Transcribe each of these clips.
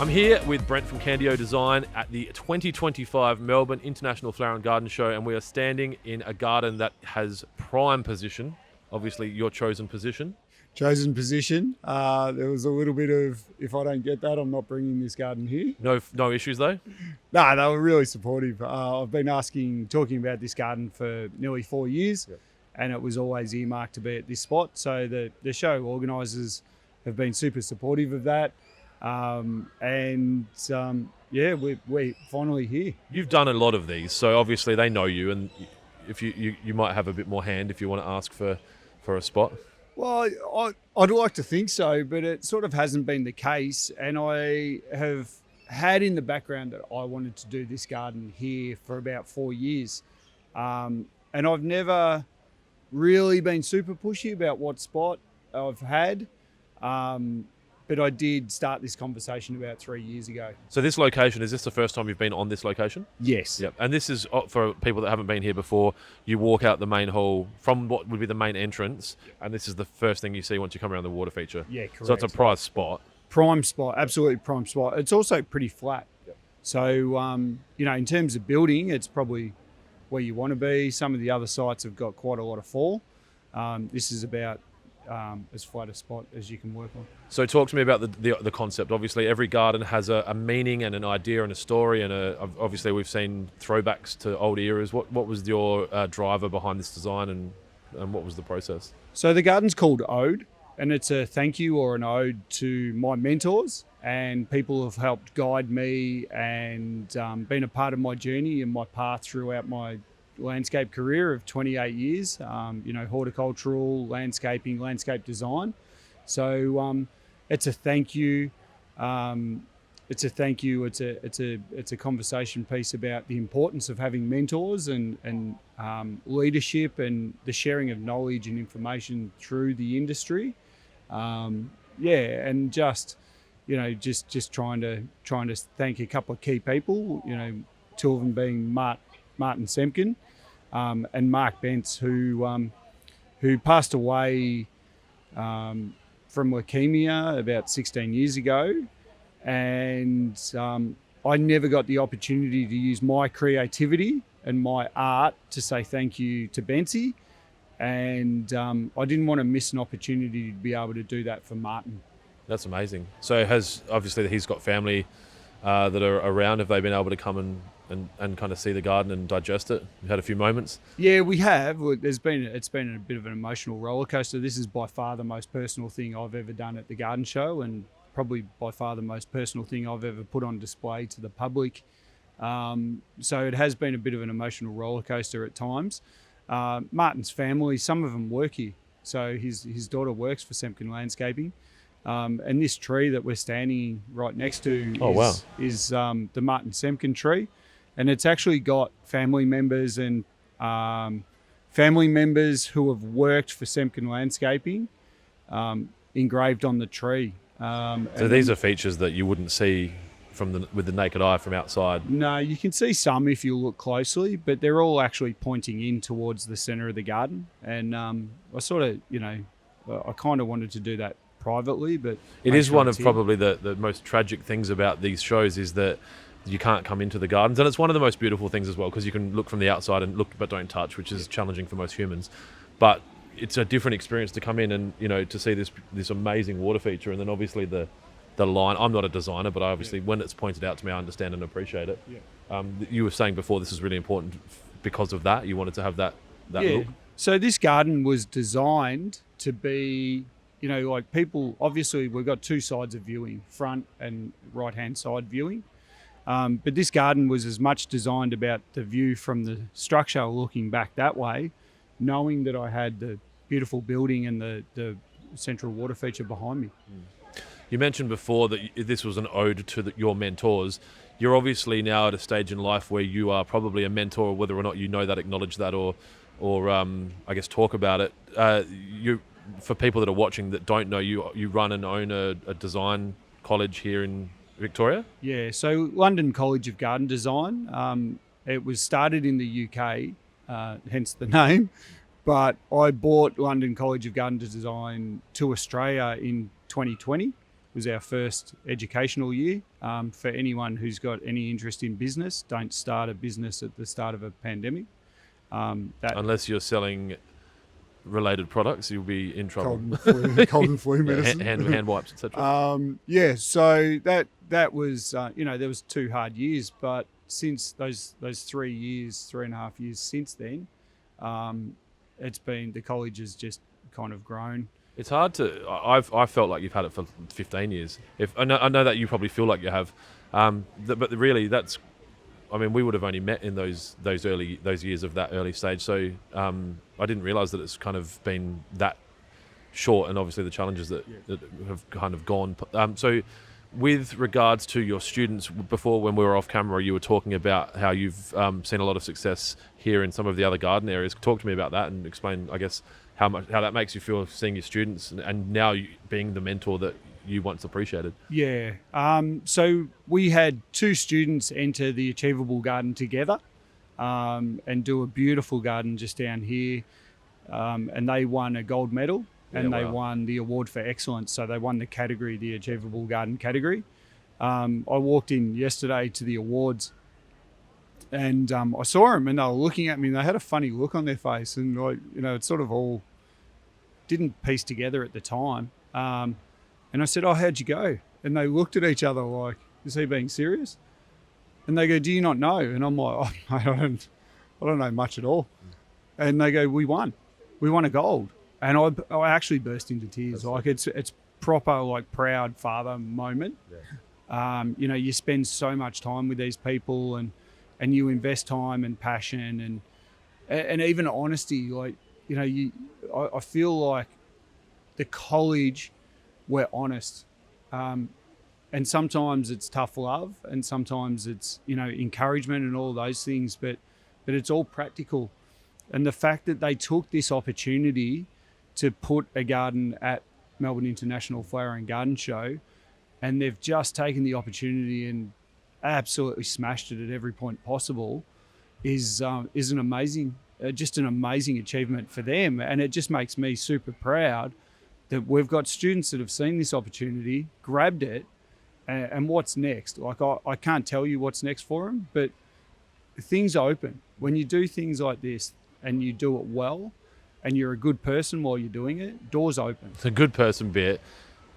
I'm here with Brent from Candeo Design at the 2025 Melbourne International Flower and Garden Show, and we are standing in a garden that has prime position, obviously your chosen position. Chosen position. There was a little bit of, if I don't get that, I'm not bringing this garden here. No issues though? No, they were really supportive. I've been talking about this garden for nearly 4 years, and it was always earmarked to be at this spot. So the show organisers have been super supportive of that. We're finally here. You've done a lot of these, so obviously they know you, and if you might have a bit more hand if you want to ask for a spot. Well, I'd like to think so, but it sort of hasn't been the case. And I have had in the background that I wanted to do this garden here for about 4 years. And I've never really been super pushy about what spot I've had. But I did start this conversation about 3 years ago. So this location, is this the first time you've been on this location? Yes. Yep. And this is, for people that haven't been here before, you walk out the main hall from what would be the main entrance, and this is the first thing you see once you come around the water feature. Yeah, correct. So it's a prize spot. Prime spot, absolutely prime spot. It's also pretty flat. Yep. So, in terms of building, it's probably where you want to be. Some of the other sites have got quite a lot of fall. This is about as flat a spot as you can work on. So talk to me about the concept. Obviously, every garden has a meaning and an idea and a story, and obviously we've seen throwbacks to old eras. What was your driver behind this design, and what was the process? So the garden's called ODE, and it's a thank you or an ode to my mentors and people who have helped guide me and been a part of my journey and my path throughout my landscape career of 28 years, horticultural, landscaping, landscape design. So it's a thank you. It's a conversation piece about the importance of having mentors and leadership and the sharing of knowledge and information through the industry. And just trying to thank a couple of key people. Two of them being Martin Semken and Mark Bentz, who passed away from leukemia about 16 years ago. And I never got the opportunity to use my creativity and my art to say thank you to Bentsy. And I didn't want to miss an opportunity to be able to do that for Martin. That's amazing. So obviously he's got family that are around. Have they been able to come and kind of see the garden and digest it? You've had a few moments? Yeah, we have. It's been a bit of an emotional roller coaster. This is by far the most personal thing I've ever done at the garden show, and probably by far the most personal thing I've ever put on display to the public. So it has been a bit of an emotional roller coaster at times. Martin's family, some of them work here. So his daughter works for Semken Landscaping. And this tree that we're standing right next to is the Martin Semken tree. And it's actually got family members and family members who have worked for Semken Landscaping engraved on the tree. So these are features that you wouldn't see with the naked eye from outside? No, you can see some if you look closely, but they're all actually pointing in towards the centre of the garden. And I kind of wanted to do that privately, but it is one of probably the most tragic things about these shows is that you can't come into the gardens, and it's one of the most beautiful things as well, because you can look from the outside and look but don't touch, which is challenging for most humans. But it's a different experience to come in and to see this amazing water feature, and then obviously the line. I'm not a designer, but obviously when it's pointed out to me, I understand and appreciate it. You were saying before this is really important because of that. You wanted to have that look. So this garden was designed to be, like people, obviously we've got two sides of viewing, front and right-hand side viewing. But this garden was as much designed about the view from the structure looking back that way, knowing that I had the beautiful building and the central water feature behind me. You mentioned before that this was an ode to your mentors. You're obviously now at a stage in life where you are probably a mentor, whether or not you know that, acknowledge that, or I guess talk about it. For people that are watching that don't know, you run and own a design college here in Victoria? Yeah, so London College of Garden Design. It was started in the UK, hence the name, but I brought London College of Garden Design to Australia in 2020 was our first educational year. For anyone who's got any interest in business, don't start a business at the start of a pandemic. Unless you're selling related products, you'll be in trouble. Cold and flu medicine. hand wipes, etc. So that was, there was 2 hard years, but since those 3.5 years since then, it's been, the college has just kind of grown. It's hard to. I felt like you've had it for 15 years. I know that you probably feel like you have, but really that's. I mean, we would have only met in those years of that early stage. So I didn't realise that it's kind of been that short, and obviously the challenges that have kind of gone. So, with regards to your students, before when we were off camera, you were talking about how you've seen a lot of success here in some of the other garden areas. Talk to me about that and explain, I guess, how that makes you feel seeing your students and now you being the mentor that you once appreciated. Yeah. So we had 2 students enter the Achievable Garden together and do a beautiful garden just down here. And they won a gold medal and they won the award for excellence. So they won the category, the Achievable Garden category. I walked in yesterday to the awards and I saw them and they were looking at me and they had a funny look on their face, and it sort of all didn't piece together at the time. And I said, "Oh, how'd you go?" And they looked at each other like, "Is he being serious?" And they go, "Do you not know?" And I'm like, "Oh, I don't know much at all." And they go, "We won a gold." And I actually burst into tears. Like it's proper like proud father moment. Yeah. You spend so much time with these people and you invest time and passion and even honesty. Like, I feel like the college, we're honest. And sometimes it's tough love and sometimes it's, encouragement and all those things, but it's all practical. And the fact that they took this opportunity to put a garden at Melbourne International Flower and Garden Show, and they've just taken the opportunity and absolutely smashed it at every point possible is an amazing achievement for them. And it just makes me super proud that we've got students that have seen this opportunity, grabbed it, and what's next? Like I can't tell you what's next for them, but things open. When you do things like this and you do it well and you're a good person while you're doing it, doors open. The good person bit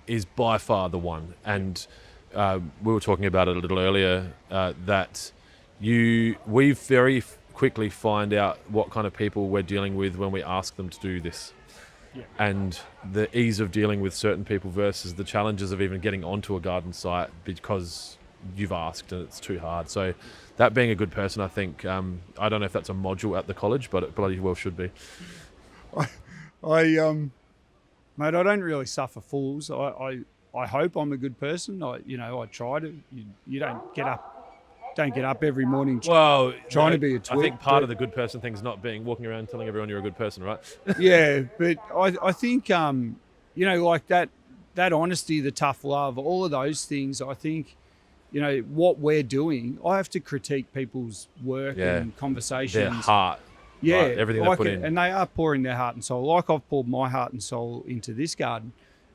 is by far the one. And we were talking about it a little earlier, that we very quickly find out what kind of people we're dealing with when we ask them to do this. Yeah. And the ease of dealing with certain people versus the challenges of even getting onto a garden site because you've asked and it's too hard. So that being a good person, I think, I don't know if that's a module at the college, but it bloody well should be. Mate, I don't really suffer fools. I hope I'm a good person. I try to. You don't get up every morning trying to be a twit. I think part of the good person thing is not walking around telling everyone you're a good person, right? Yeah, but I think like that honesty, the tough love, all of those things. I think what we're doing. I have to critique people's work and conversations. Their heart. Yeah, right, everything they put in. And they are pouring their heart and soul. Like I've poured my heart and soul into this garden.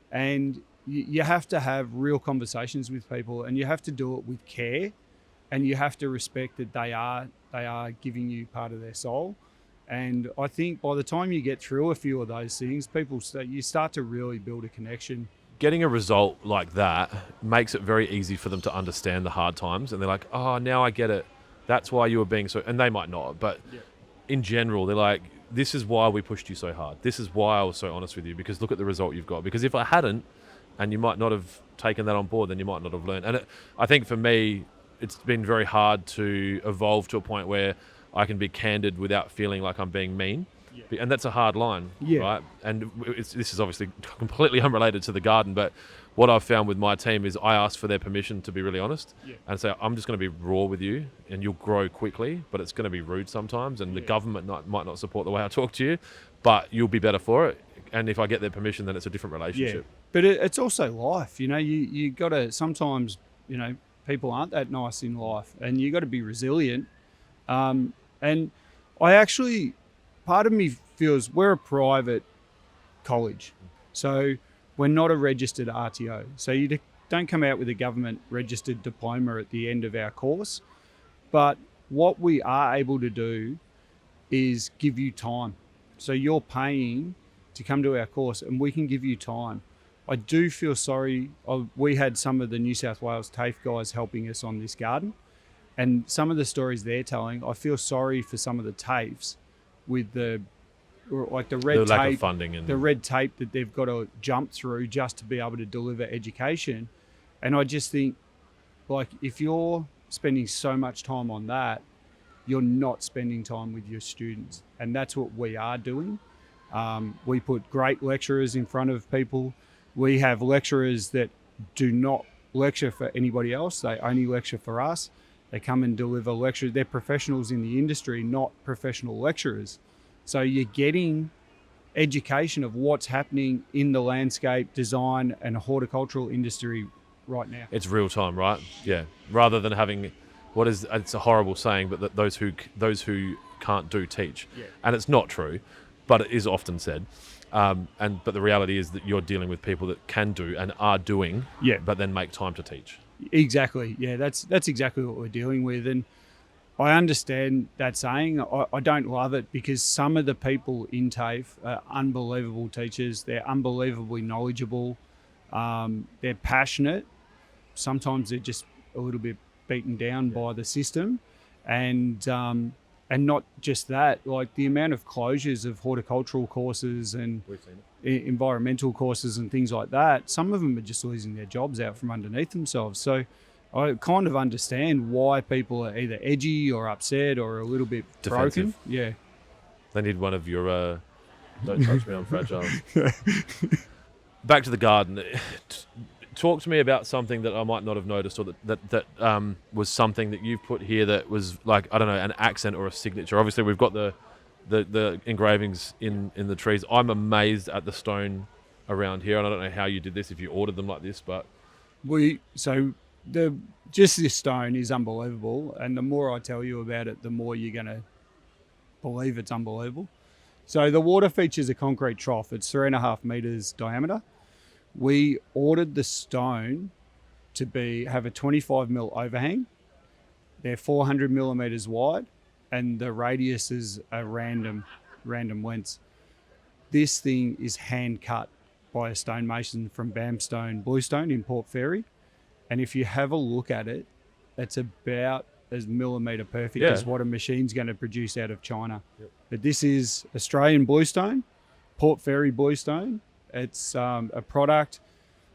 And you have to have real conversations with people and you have to do it with care and you have to respect that they are giving you part of their soul. And I think by the time you get through a few of those things, you start to really build a connection. Getting a result like that makes it very easy for them to understand the hard times. And they're like, oh, now I get it. That's why you were being so... And they might not, but... Yeah. In general, they're like, this is why we pushed you so hard. This is why I was so honest with you, because look at the result you've got. Because if I hadn't, and you might not have taken that on board, then you might not have learned. And I think for me, it's been very hard to evolve to a point where I can be candid without feeling like I'm being mean. Yeah. And that's a hard line, right? And this is obviously completely unrelated to the garden, but what I've found with my team is I ask for their permission to be really honest and say, I'm just going to be raw with you and you'll grow quickly, but it's going to be rude sometimes and the government might not support the way I talk to you, but you'll be better for it. And if I get their permission, then it's a different relationship. Yeah. But it's also life, you got to sometimes, people aren't that nice in life and you got to be resilient. And I actually, part of me feels we're a private college. So we're not a registered RTO. So you don't come out with a government registered diploma at the end of our course, but what we are able to do is give you time. So you're paying to come to our course and we can give you time. I do feel sorry. We had some of the New South Wales TAFE guys helping us on this garden, and some of the stories they're telling, I feel sorry for some of the TAFEs with the red tape, lack of funding and the red tape that they've got to jump through just to be able to deliver education. And I just think, like, if you're spending so much time on that, you're not spending time with your students. And that's what we are doing. We put great lecturers in front of people. We have lecturers that do not lecture for anybody else. They only lecture for us. They come and deliver lectures. They're professionals in the industry, not professional lecturers. So you're getting education of what's happening in the landscape design and horticultural industry right now. It's real time, right? Yeah. Rather than having it's a horrible saying, but that those who can't do teach. Yeah. And it's not true, but it is often said. But the reality is that you're dealing with people that can do and are doing, but then make time to teach. Exactly. Yeah, that's exactly what we're dealing with. And I understand that saying. I don't love it because some of the people in TAFE are unbelievable teachers. They're unbelievably knowledgeable. They're passionate. Sometimes they're just a little bit beaten down by the system. And not just that, like the amount of closures of horticultural courses and environmental courses and things like that, some of them are just losing their jobs out from underneath themselves. So I kind of understand why people are either edgy or upset or a little bit defensive. Broken. Yeah. They need one of your don't touch me, I'm fragile. Back to the garden. Talk to me about something that I might not have noticed, or that was something that you've put here that was like, I don't know, an accent or a signature. Obviously, we've got the engravings in the trees. I'm amazed at the stone around here, and I don't know how you did this, if you ordered them like this, but... Just this stone is unbelievable, and the more I tell you about it, the more you're going to believe it's unbelievable. So the water features a concrete trough. It's 3.5 meters diameter. We ordered the stone to have a 25 mil overhang. They're 400 millimeters wide, and the radius is a random lengths. This thing is hand cut by a stonemason from Bamstone Bluestone in Port Fairy. And if you have a look at it, it's about as millimetre perfect as what a machine's going to produce out of China. Yep. But this is Australian bluestone, Port Fairy bluestone. It's a product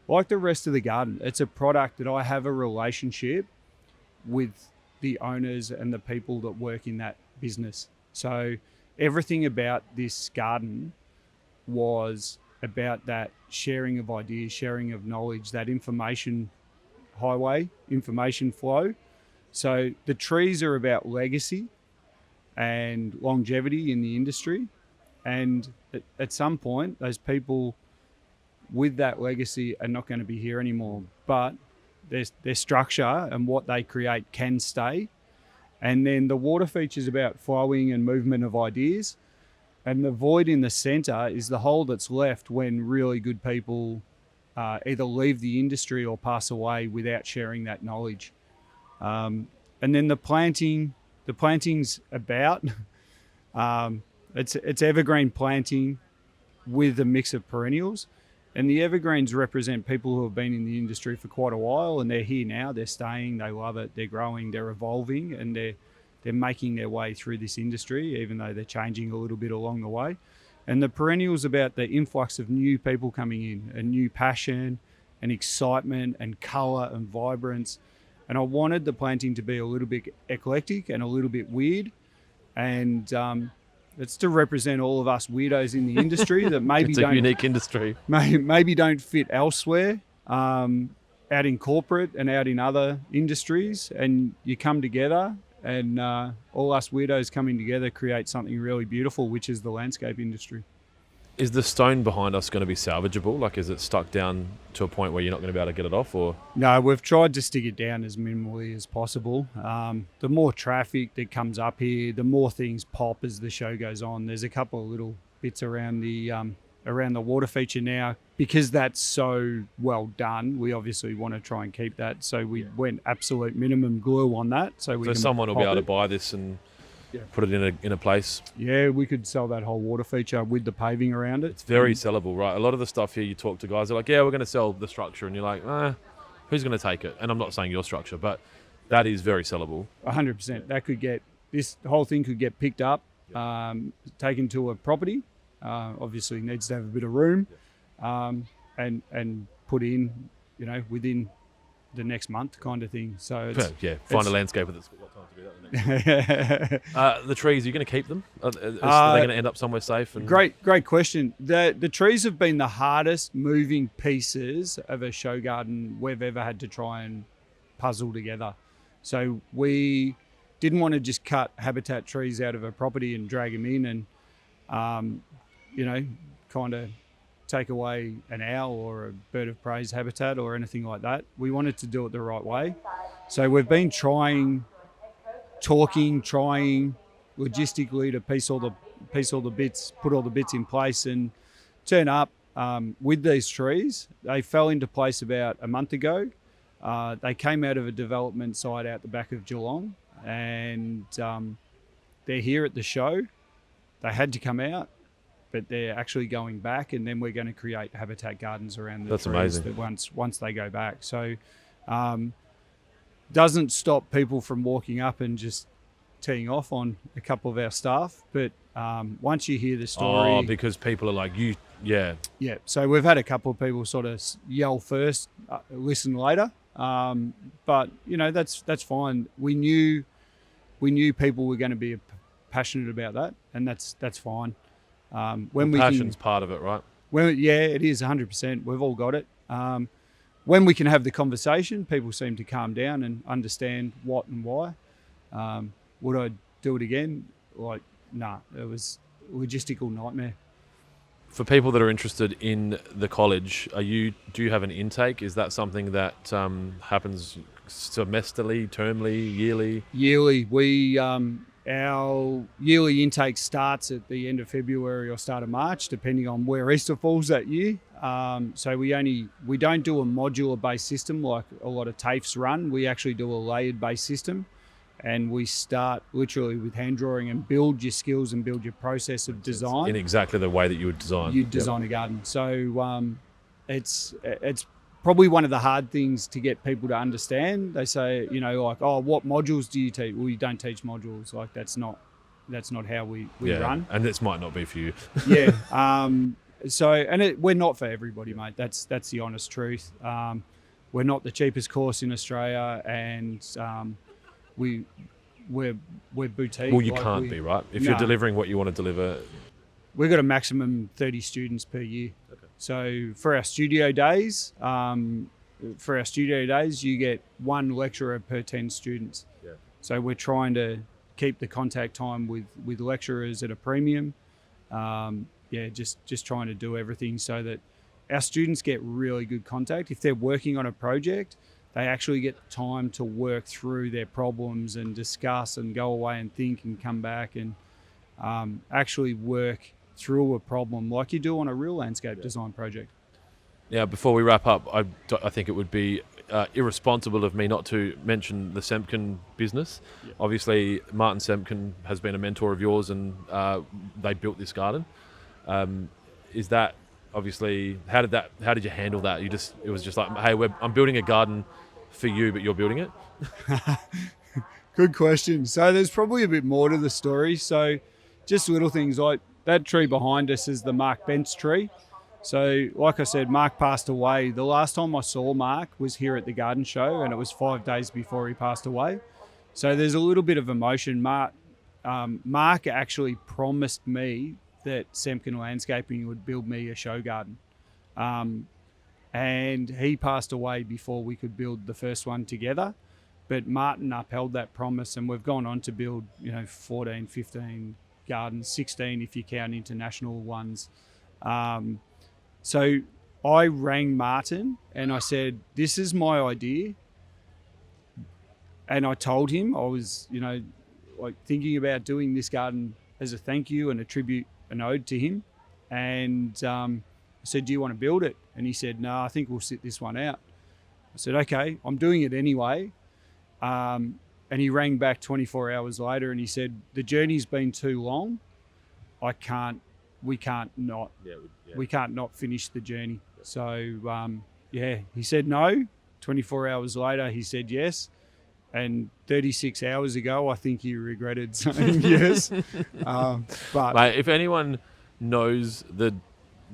like the rest of the garden. It's a product that I have a relationship with the owners and the people that work in that business. So everything about this garden was about that sharing of ideas, sharing of knowledge, that information highway, information flow. So the trees are about legacy and longevity in the industry. And at some point, those people with that legacy are not going to be here anymore. But their structure and what they create can stay. And then the water features about flowing and movement of ideas. And the void in the centre is the hole that's left when really good people either leave the industry or pass away without sharing that knowledge. And then the planting's about, it's evergreen planting with a mix of perennials. And the evergreens represent people who have been in the industry for quite a while, and they're here now, they're staying, they love it, they're growing, they're evolving, and they're making their way through this industry, even though they're changing a little bit along the way. And the perennials about the influx of new people coming in, and new passion and excitement and colour and vibrance. And I wanted the planting to be a little bit eclectic and a little bit weird. And it's to represent all of us weirdos in the industry that maybe it's a unique industry. Maybe don't fit elsewhere, out in corporate and out in other industries. And you come together, and all us weirdos coming together create something really beautiful, which is the landscape industry. Is the stone behind us going to be salvageable? Like, is it stuck down to a point where you're not going to be able to get it off? Or no, we've tried to stick it down as minimally as possible. The more traffic that comes up here, the more things pop as the show goes on. There's a couple of little bits around the water feature now because that's so well done, we obviously want to try and keep that. So we went absolute minimum glue on that. So someone will be able to it. buy this and put it in a place. Yeah, we could sell that whole water feature with the paving around it. It's very sellable, right? A lot of the stuff here, you talk to guys, they're like, yeah, we're going to sell the structure. And you're like, who's going to take it? And I'm not saying your structure, but that is very sellable. 100%. That could this whole thing could get picked up, taken to a property. Obviously needs to have a bit of room, and put in, within the next month kind of thing. So find a landscaper that's got time to do that the next the trees, are you going to keep them? Are they going to end up somewhere safe? And Great question. The trees have been the hardest moving pieces of a show garden we've ever had to try and puzzle together. So we didn't want to just cut habitat trees out of a property and drag them in and kind of take away an owl or a bird of prey's habitat or anything like that. We wanted to do it the right way. So we've been trying logistically to piece all the bits, put all the bits in place and turn up with these trees. They fell into place about a month ago. They came out of a development site out the back of Geelong, and they're here at the show. They had to come out, but they're actually going back, and then we're going to create habitat gardens around the That's trees amazing. that once they go back. So doesn't stop people from walking up and just teeing off on a couple of our staff, but once you hear the story, because people are like, yeah. So we've had a couple of people sort of yell first, listen later, but that's fine. We knew people were going to be passionate about that, and that's fine. Passion's part of it, right? It is 100%. We've all got it. When we can have the conversation, people seem to calm down and understand what and why. Would I do it again? Nah, it was a logistical nightmare. For people that are interested in the college, do you have an intake? Is that something that happens semesterly, termly, yearly? Yearly. Our yearly intake starts at the end of February or start of March, depending on where Easter falls that year. So we don't do a modular-based system like a lot of TAFEs run. We actually do a layered-based system, and we start literally with hand drawing and build your skills and build your process of design in exactly the way that you would design. You design a garden. So it's probably one of the hard things to get people to understand. They say, what modules do you teach? Well, you don't teach modules. Like that's not how we run. And this might not be for you. Yeah. We're not for everybody, mate. That's the honest truth. We're not the cheapest course in Australia, and we're boutique. Well, you can't be, right? If you're delivering what you want to deliver. We've got a maximum 30 students per year. Okay. So for our studio days, you get one lecturer per 10 students. Yeah. So we're trying to keep the contact time with lecturers at a premium. Just trying to do everything so that our students get really good contact. If they're working on a project, they actually get time to work through their problems and discuss and go away and think and come back and actually work through a problem like you do on a real landscape design project. Now, before we wrap up, I think it would be irresponsible of me not to mention the Semken business. Yeah. Obviously, Martin Semken has been a mentor of yours, and they built this garden. Is that obviously how did you handle that? It was just like, hey, I'm building a garden for you, but you're building it. Good question. So there's probably a bit more to the story. So just little things like that tree behind us is the Mark Bent's tree. So like I said, Mark passed away. The last time I saw Mark was here at the garden show, and it was 5 days before he passed away. So there's a little bit of emotion. Mark actually promised me that Semken Landscaping would build me a show garden. And he passed away before we could build the first one together. But Martin upheld that promise, and we've gone on to build, 14, 15 gardens, 16 if you count international ones. So I rang Martin and I said, this is my idea. And I told him I was, thinking about doing this garden as a thank you and a tribute, an ode to him. And I said, do you want to build it? And he said, no, I think we'll sit this one out. I said, okay, I'm doing it anyway. And he rang back 24 hours later and he said, the journey's been too long. We can't not finish the journey. So, he said no. 24 hours later, he said yes. And 36 hours ago, I think he regretted saying yes. But Mate, if anyone knows the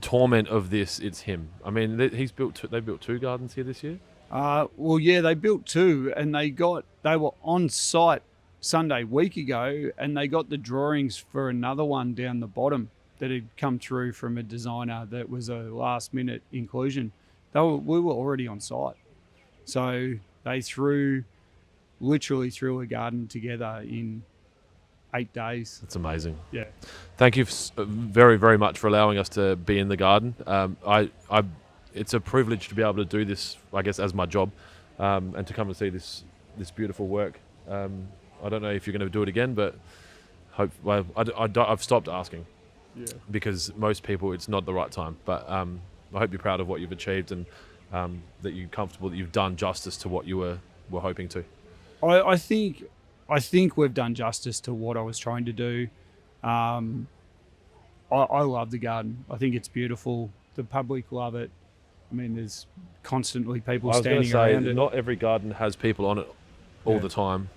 torment of this, it's him. I mean, they built 2 gardens here this year. they built 2, and they were on site Sunday week ago, and they got the drawings for another one down the bottom that had come through from a designer that was a last minute inclusion. We were already on site, so they literally threw a garden together in 8 days. That's amazing. Yeah. Thank you very, very much for allowing us to be in the garden. It's a privilege to be able to do this, I guess, as my job, and to come and see this beautiful work. I don't know if you're going to do it again, but I've stopped asking, because most people, it's not the right time. But I hope you're proud of what you've achieved, and that you're comfortable that you've done justice to what you were hoping to. I think we've done justice to what I was trying to do. I love the garden. I think it's beautiful. The public love it. I mean, there's constantly people standing around it. Not every garden has people on it all the time.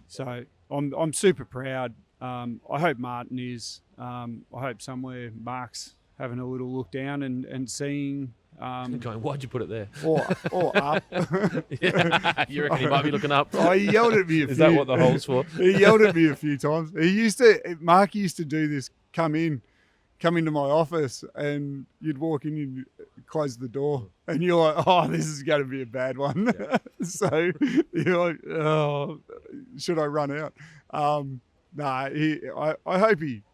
So I'm super proud. I hope Martin is. I hope somewhere Mark's having a little look down and seeing. Going, why'd you put it there? Or up. Yeah, you reckon he might be looking up? Oh, he yelled at me a few. Is that what the hole's for? He yelled at me a few times. Mark used to do this, come into my office, and you'd walk in, you'd close the door, and you're like, oh, this is going to be a bad one. Yeah. So you're like, oh, should I run out? I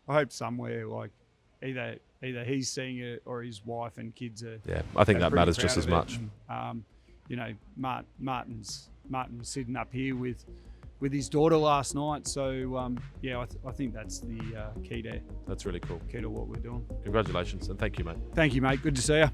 hope somewhere, like, either he's seeing it or his wife and kids are. Yeah, I think that matters just as much. And, Martin was sitting up here with his daughter last night. So I think that's the key to. That's really cool. Key to what we're doing. Congratulations and thank you, mate. Thank you, mate. Good to see you.